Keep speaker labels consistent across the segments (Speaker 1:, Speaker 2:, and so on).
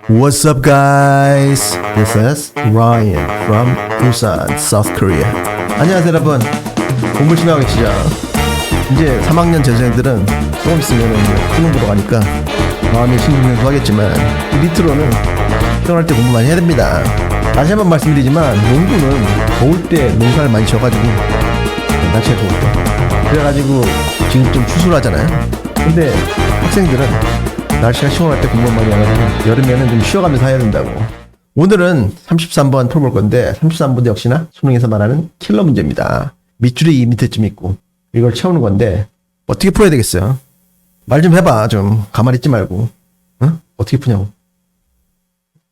Speaker 1: What's up, guys? This is Ryan from Busan, South Korea. 안녕하세요, 여러분. 공부 심하고 계시죠? 이제 3학년 재수생들은 조금 있으면 수능 보러 가니까 마음이 싱숭생숭하겠지만 밑으로는 필요할 때 공부 많이 해야 됩니다. 다시 한번 말씀드리지만 농구는 더울 때 농사를 많이 지어가지고 날씨가 더울 때 그래가지고 지금 좀 추수하잖아요. 근데 학생들은 날씨가 시원할 때 공부 많이 해가지고 여름에는 좀 쉬어가면서 해야 된다고. 오늘은 33번 풀어볼 건데 33번도 역시나 수능에서 말하는 킬러 문제입니다. 밑줄이 이 밑에쯤 있고 이걸 채우는 건데 어떻게 풀어야 되겠어요? 말 좀 해봐. 좀 가만히 있지 말고. 응? 어떻게 푸냐고.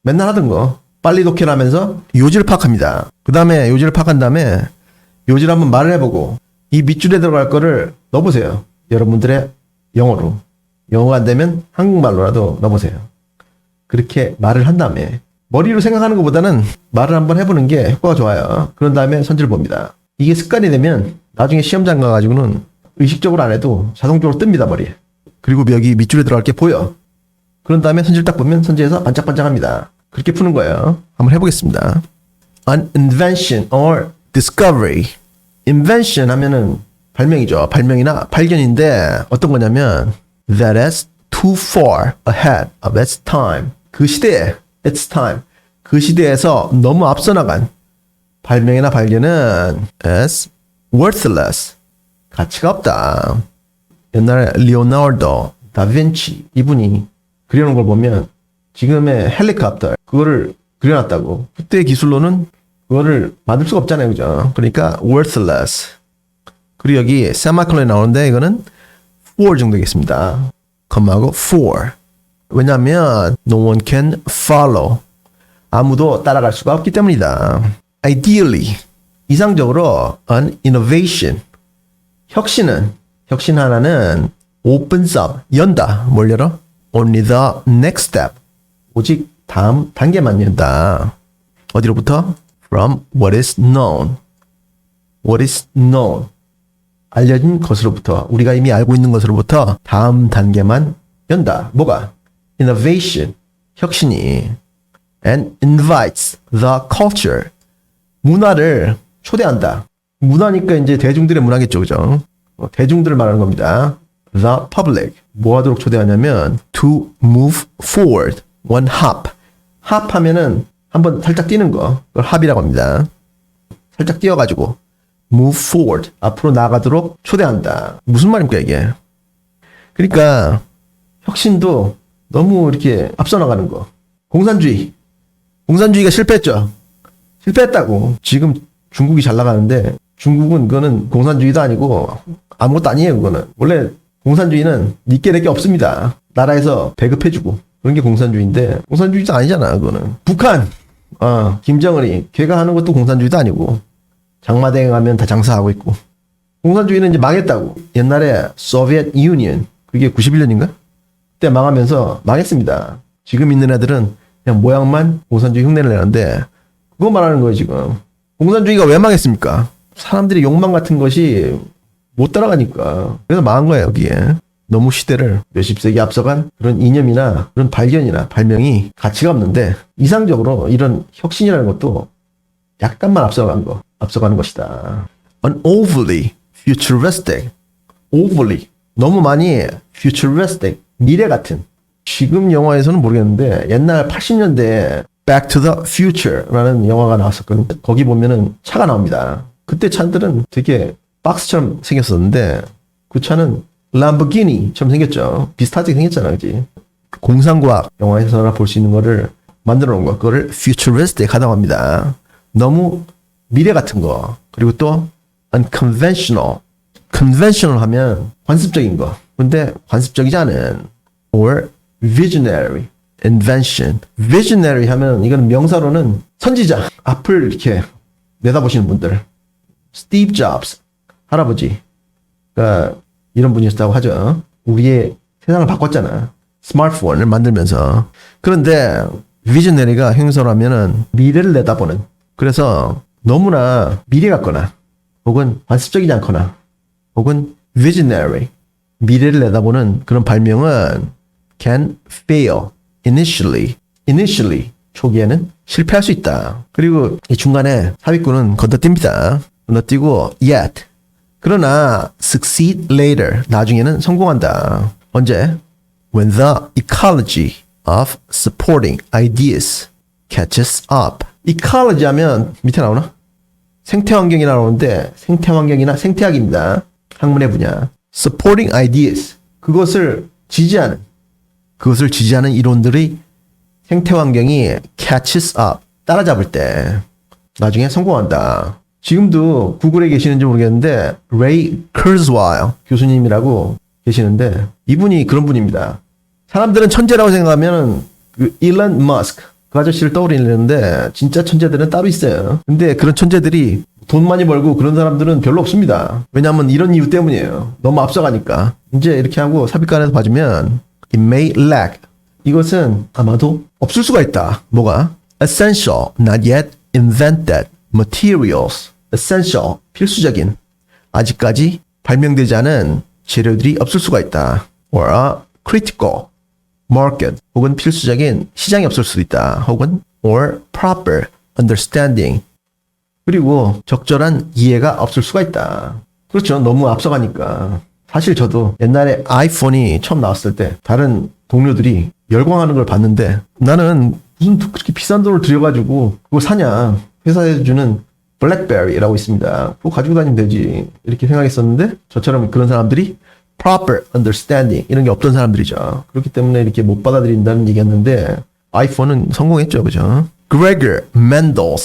Speaker 1: 맨날 하던 거 빨리 독해를 하면서 요지를 파악합니다. 그 다음에 요지를 파악한 다음에 요지를 한번 말을 해보고 이 밑줄에 들어갈 거를 넣어보세요. 여러분들의 영어로. 영어가 안 되면 한국말로라도 넣어보세요. 그렇게 말을 한 다음에 머리로 생각하는 것보다는 말을 한번 해보는 게 효과가 좋아요. 그런 다음에 선지를 봅니다. 이게 습관이 되면 나중에 시험장 가가지고는 의식적으로 안 해도 자동적으로 뜹니다, 머리에. 그리고 여기 밑줄에 들어갈 게 보여. 그런 다음에 선지를 딱 보면 선지에서 반짝반짝합니다. 그렇게 푸는 거예요. 한번 해보겠습니다. An invention or discovery. invention 하면은 발명이죠. 발명이나 발견인데 어떤 거냐면 that is too far ahead of its time. 그 시대에 its time. 그 시대에서 너무 앞서 나간 발명이나 발견은 is worthless. 가치가 없다. 옛날에 리오나르도 다빈치 이분이 그려놓은 걸 보면 지금의 헬리콥터 그거를 그려놨다고. 그때의 기술로는 그거를 만들 수가 없잖아요. 그죠? 그러니까 worthless. 그리고 여기 세마콜론이 나오는데 이거는 for 정도 되겠습니다. 컴마하고 for. 왜냐하면 no one can follow. 아무도 따라갈 수가 없기 때문이다. Ideally. 이상적으로 an innovation. 혁신 하나는 opens up. 연다. 뭘 열어? Only the next step. 오직 다음 단계만 연다. 어디로부터? From what is known. What is known. 알려진 것으로부터, 우리가 이미 알고 있는 것으로부터 다음 단계만 연다. 뭐가? Innovation, 혁신이. And invites the culture, 문화를 초대한다. 문화니까 이제 대중들의 문화겠죠, 그죠? 대중들을 말하는 겁니다. The public, 뭐 하도록 초대하냐면 to move forward, one hop. hop 하면은 한번 살짝 뛰는 거, 그걸 hop이라고 합니다. 살짝 뛰어가지고 move forward, 앞으로 나가도록 초대한다. 무슨 말입니까 이게? 그러니까 혁신도 너무 이렇게 앞서 나가는 거. 공산주의가 실패했죠. 실패했다고. 지금 중국이 잘 나가는데 중국은 그거는 공산주의도 아니고 아무것도 아니에요. 그거는 원래 공산주의는 니께 내게 없습니다. 나라에서 배급해주고 그런 게 공산주의인데 공산주의도 아니잖아. 그거는 북한 김정은이 걔가 하는 것도 공산주의도 아니고 장마대에 가면 다 장사하고 있고. 공산주의는 이제 망했다고. 옛날에 소비에트 유니언, 그게 91년인가? 그때 망하면서 망했습니다. 지금 있는 애들은 그냥 모양만 공산주의 흉내를 내는데 그거 말하는 거예요 지금. 공산주의가 왜 망했습니까? 사람들이 욕망 같은 것이 못 따라가니까. 그래서 망한 거예요 여기에. 너무 시대를 몇십 세기 앞서간 그런 이념이나 그런 발견이나 발명이 가치가 없는데 이상적으로 이런 혁신이라는 것도 약간만 앞서가는 것이다. An overly futuristic. overly. 너무 많이 futuristic. 미래 같은. 지금 영화에서는 모르겠는데 옛날 80년대에 Back to the Future라는 영화가 나왔었거든요. 거기 보면은 차가 나옵니다. 그때 차들은 되게 박스처럼 생겼었는데 그 차는 람보기니처럼 생겼죠. 비슷하게 생겼잖아, 그지? 공상과학 영화에서나 볼 수 있는 거를 만들어 놓은 거. 그거를 futuristic 하다고 합니다. 너무 미래 같은 거. 그리고 또 unconventional. conventional 하면 관습적인 거. 근데 관습적이지 않은 or visionary. invention. visionary 하면 이건 명사로는 선지자. 앞을 이렇게 내다보시는 분들. 스티브 잡스 할아버지. 그러니까 이런 분이었다고 하죠. 우리의 세상을 바꿨잖아. 스마트폰을 만들면서. 그런데 visionary가 형용사로 하면은 미래를 내다보는. 그래서 너무나 미래 같거나 혹은 관습적이지 않거나 혹은 visionary, 미래를 내다보는 그런 발명은 can fail initially. initially 초기에는 실패할 수 있다. 그리고 이 중간에 삽입구는 건너뜁니다. 건너뛰고 yet 그러나 succeed later 나중에는 성공한다. 언제? When the ecology of supporting ideas catches up. ecology 하면 밑에 나오나? 생태환경이 나오는데 생태환경이나 생태학입니다. 학문의 분야. supporting ideas 그것을 지지하는 이론들이 생태환경이 catches up 따라잡을 때 나중에 성공한다. 지금도 구글에 계시는지 모르겠는데 레이 커즈와일 교수님이라고 계시는데 이분이 그런 분입니다. 사람들은 천재라고 생각하면 그 일론 머스크 그 아저씨를 떠올리는데 진짜 천재들은 따로 있어요. 근데 그런 천재들이 돈 많이 벌고 그런 사람들은 별로 없습니다. 왜냐하면 이런 이유 때문이에요. 너무 앞서가니까. 이제 이렇게 하고 삽입관에서 봐주면 it may lack 이것은 아마도 없을 수가 있다. 뭐가? essential, not yet invented materials. essential, 필수적인 아직까지 발명되지 않은 재료들이 없을 수가 있다. or a critical market 혹은 필수적인 시장이 없을 수도 있다. 혹은 or proper understanding 그리고 적절한 이해가 없을 수가 있다. 그렇죠. 너무 앞서가니까. 사실 저도 옛날에 아이폰이 처음 나왔을 때 다른 동료들이 열광하는 걸 봤는데 나는 무슨 그렇게 비싼 돈을 들여가지고 그거 사냐. 회사에서 주는 블랙베리라고 있습니다. 그거 가지고 다니면 되지. 이렇게 생각했었는데 저처럼 그런 사람들이 proper understanding 이런 게 없던 사람들이죠. 그렇기 때문에 이렇게 못 받아들인다는 얘기였는데 아이폰은 성공했죠. 그죠? Gregor Mendel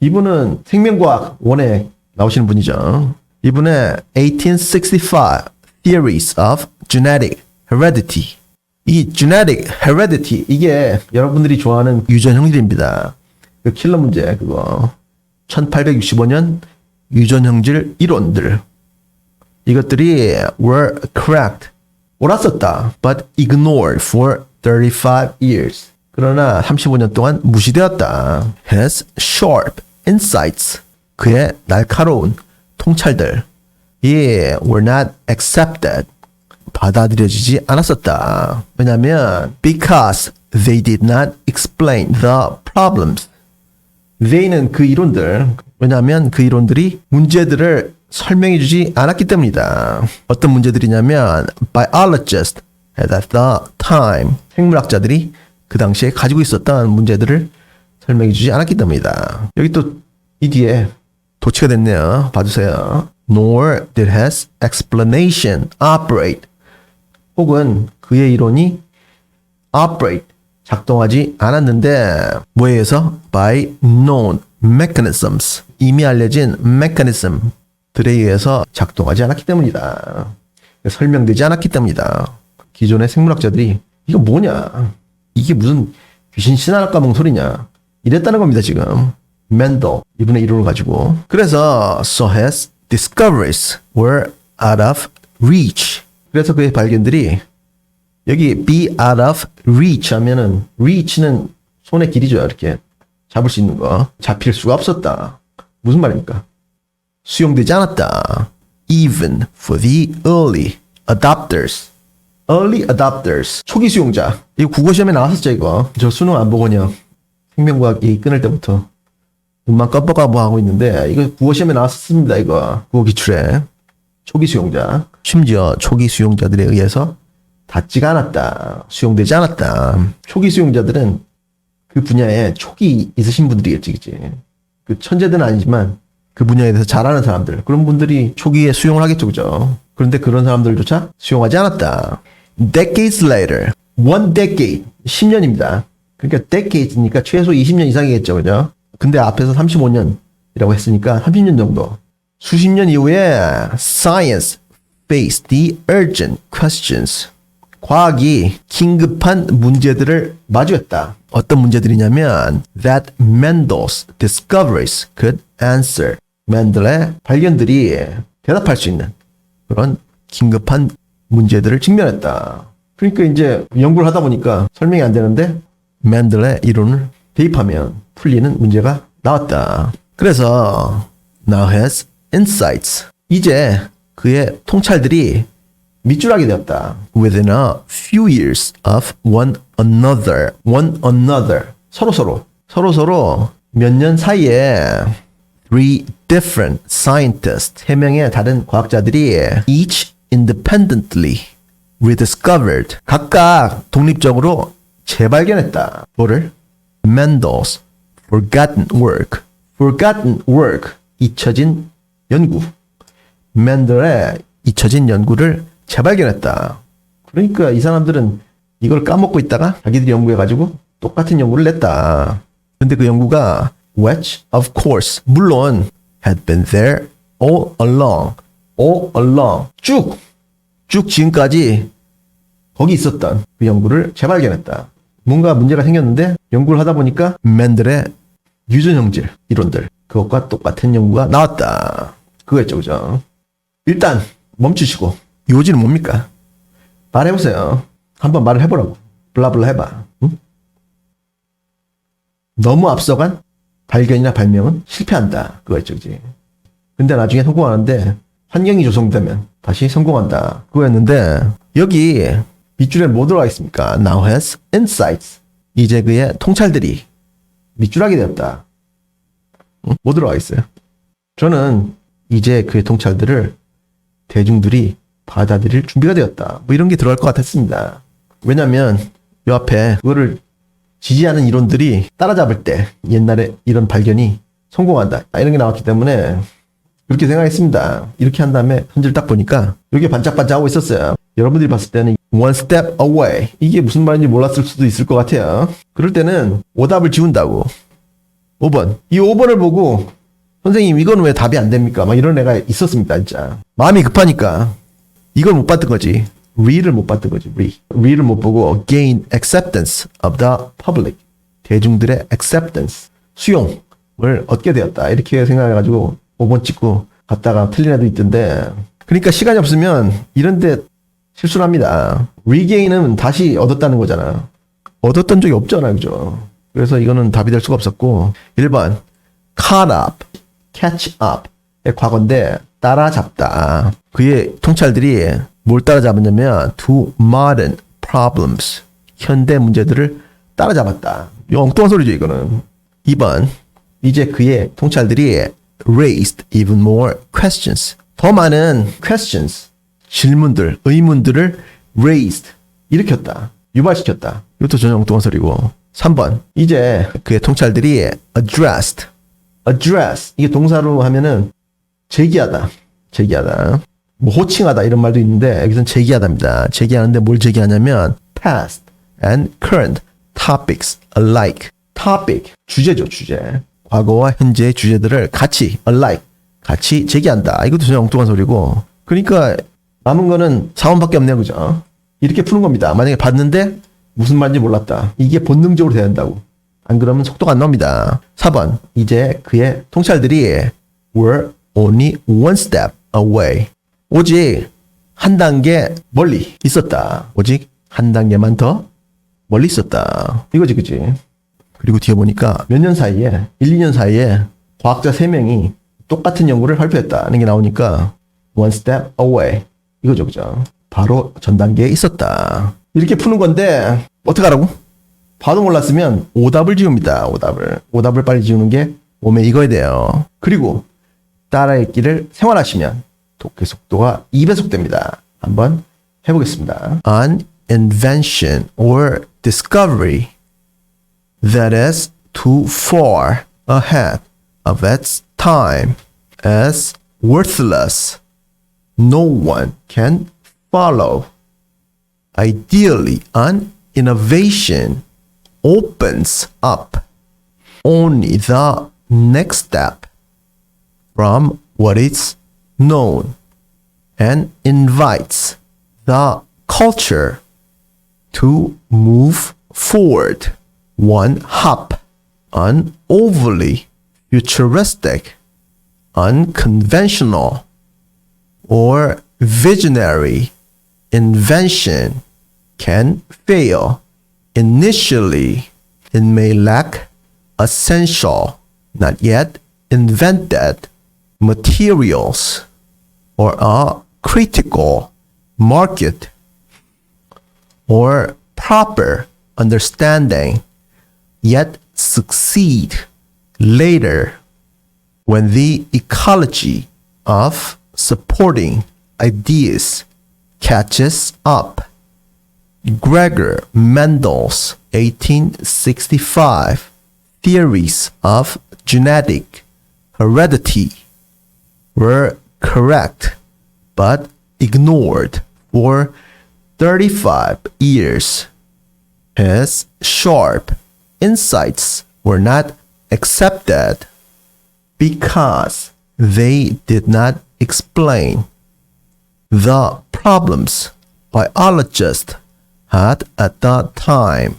Speaker 1: 이분은 생명과학 원에 나오시는 분이죠. 이분의 1865 Theories of Genetic Heredity 이 genetic heredity 이게 여러분들이 좋아하는 유전 형질입니다. 그 킬러 문제 그거 1865년 유전 형질 이론들 이것들이 were correct 옳았었다 but ignored for 35 years 그러나 35년 동안 무시되었다. His sharp insights 그의 날카로운 통찰들 were not accepted 받아들여지지 않았었다. 왜냐하면 because they did not explain the problems. they는 그 이론들 왜냐하면 그 이론들이 문제들을 설명해주지 않았기 때문이다. 어떤 문제들이냐면 biologists at the time 생물학자들이 그 당시에 가지고 있었던 문제들을 설명해주지 않았기 때문이다. 여기 또 이 뒤에 도치가 됐네요. 봐주세요. Nor did his explanation operate. 혹은 그의 이론이 operate 작동하지 않았는데 뭐에 의해서? By known mechanisms 이미 알려진 mechanism들에 의해서 작동하지 않았기 때문이다. 설명되지 않았기 때문이다. 기존의 생물학자들이 이거 뭐냐? 이게 무슨 귀신 신화학 과목 소리냐? 이랬다는 겁니다. 지금 맨델 이분의 이론을 가지고 그래서 so his discoveries were out of reach. 그래서 그의 발견들이 여기 be out of reach 하면은 reach는 손의 길이죠. 이렇게 잡을 수 있는 거. 잡힐 수가 없었다. 무슨 말입니까? 수용되지 않았다. Even for the early adopters. early adopters. 초기 수용자. 이거 국어시험에 나왔었죠, 이거. 저 수능 안 보고 그냥 생명과학 얘기 끊을 때부터 눈만 깜빡하고 하고 있는데 이거 국어시험에 나왔었습니다, 이거. 국어 기출에. 초기 수용자. 심지어 초기 수용자들에 의해서 닿지가 않았다. 수용되지 않았다. 초기 수용자들은 그 분야에 초기 있으신 분들이겠지, 그치? 그 천재들은 아니지만 그 분야에 대해서 잘하는 사람들. 그런 분들이 초기에 수용을 하겠죠, 그죠? 그런데 그런 사람들조차 수용하지 않았다. Decades later. One decade. 10년입니다. 그러니까 decades니까 최소 20년 이상이겠죠, 그죠? 근데 앞에서 35년이라고 했으니까 30년 정도. 수십 년 이후에 science faced the urgent questions. 과학이 긴급한 문제들을 마주했다. 어떤 문제들이냐면 that Mendel's discoveries could answer. 맨델의 발견들이 대답할 수 있는 그런 긴급한 문제들을 직면했다. 그러니까 이제 연구를 하다 보니까 설명이 안 되는데 맨델의 이론을 대입하면 풀리는 문제가 나왔다. 그래서 now his insights. 이제 그의 통찰들이 밑줄하게 되었다. Within a few years of one another. 서로 몇 년 사이에 three different scientists, 3명의 다른 과학자들이 each independently rediscovered, 각각 독립적으로 재발견했다. 뭐를? Mendel's forgotten work, 잊혀진 연구. 맨델의 잊혀진 연구를 재발견했다. 그러니까 이 사람들은 이걸 까먹고 있다가 자기들이 연구해가지고 똑같은 연구를 냈다. 근데 그 연구가 which of course 물론 had been there all along 쭉 지금까지 거기 있었던 그 연구를 재발견했다. 뭔가 문제가 생겼는데 연구를 하다 보니까 맨델의 유전형질 이론들 그것과 똑같은 연구가 나왔다. 그거였죠, 그죠? 일단 멈추시고 요지는 뭡니까? 말해보세요. 한번 말을 해보라고. 블라블라 해봐. 응? 너무 앞서간 발견이나 발명은 실패한다. 그거였죠, 그지? 근데 나중에 성공하는데 환경이 조성되면 다시 성공한다. 그거였는데 여기 밑줄에 뭐 들어가 있습니까? Now has insights. 이제 그의 통찰들이 밑줄하게 되었다. 응? 뭐 들어가 있어요? 저는 이제 그의 통찰들을 대중들이 받아들일 준비가 되었다. 뭐 이런 게 들어갈 것 같았습니다. 왜냐면 이 앞에 그거를 지지하는 이론들이 따라잡을 때 옛날에 이런 발견이 성공한다. 이런 게 나왔기 때문에 그렇게 생각했습니다. 이렇게 한 다음에 현지를 딱 보니까 이렇게 반짝반짝하고 있었어요. 여러분들이 봤을 때는 one step away. 이게 무슨 말인지 몰랐을 수도 있을 것 같아요. 그럴 때는 오답을 지운다고. 5번. 이 5번을 보고 선생님 이건 왜 답이 안 됩니까? 막 이런 애가 있었습니다. 진짜. 마음이 급하니까 이걸 못 봤던 거지. re를 못 봤던 거지. re를 못 보고 gain acceptance of the public. 대중들의 acceptance. 수용을 얻게 되었다. 이렇게 생각해가지고 5번 찍고 갔다가 틀린 애도 있던데 그러니까 시간이 없으면 이런데 실수를 합니다. regain은 다시 얻었다는 거잖아. 얻었던 적이 없잖아. 그죠? 그래서 이거는 답이 될 수가 없었고 1번 caught up, catch up의 과거인데 따라잡다. 그의 통찰들이 뭘 따라잡았냐면 to modern problems. 현대 문제들을 따라잡았다. 이거 엉뚱한 소리죠 이거는. 2번 이제 그의 통찰들이 raised even more questions. 더 많은 questions. 질문들, 의문들을 raised. 일으켰다. 유발시켰다. 이것도 전혀 엉뚱한 소리고. 3번. 이제 그의 통찰들이 addressed. 이게 동사로 하면은 제기하다. 뭐 호칭하다 이런 말도 있는데 여기서는 제기하다입니다. 제기하는데 뭘 제기하냐면 past and current topics alike. topic. 주제죠, 주제. 과거와 현재의 주제들을 같이 alike. 같이 제기한다. 이것도 전혀 엉뚱한 소리고. 그러니까 남은 거는 4번밖에 없네요. 그죠? 이렇게 푸는 겁니다. 만약에 봤는데 무슨 말인지 몰랐다. 이게 본능적으로 돼야 된다고. 안 그러면 속도가 안 나옵니다. 4번. 이제 그의 통찰들이 were only one step away. 오직 한 단계 멀리 있었다. 오직 한 단계만 더 멀리 있었다. 이거지, 그치? 그리고 뒤에 보니까 몇 년 사이에, 1, 2년 사이에 과학자 3명이 똑같은 연구를 발표했다는 게 나오니까 one step away. 이거죠, 그죠? 바로 전 단계에 있었다. 이렇게 푸는 건데 어떡하라고? 봐도 몰랐으면 오답을 지웁니다. 오답을 빨리 지우는 게 몸에 익어야 돼요. 그리고 따라 읽기를 생활하시면 독해 속도가 2배속 됩니다. 한번 해보겠습니다. An invention or discovery that is too far ahead of its time is worthless. No one can follow. Ideally, an innovation opens up only the next step from what is known and invites the culture to move forward one hop. An overly futuristic, unconventional, or visionary invention can fail. Initially, it may lack essential, not yet invented materials or a critical market or proper understanding, yet succeed later when the ecology of supporting ideas catches up. Gregor Mendel's 1865 theories of genetic heredity were correct but ignored for 35 years. His sharp insights were not accepted because they did not explain the problems biologists had at that time,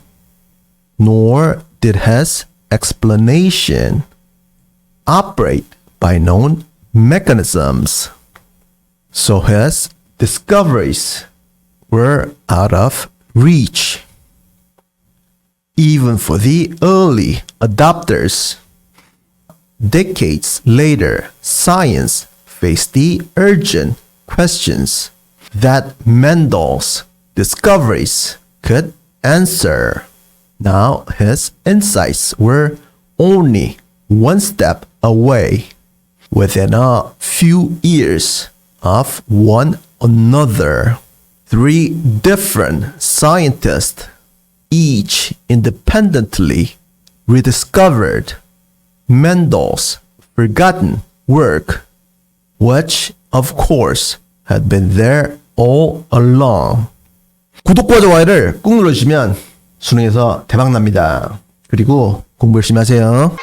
Speaker 1: nor did his explanation operate by known mechanisms. So his discoveries were out of reach. Even for the early adopters, decades later, science faced the urgent questions that Mendel's discoveries could answer. Now his insights were only one step away, within a few years of one another. Three different scientists, each independently rediscovered Mendel's forgotten work, which of course had been there all along. 구독과 좋아요를 꾹 눌러주시면 수능에서 대박납니다. 그리고 공부 열심히 하세요.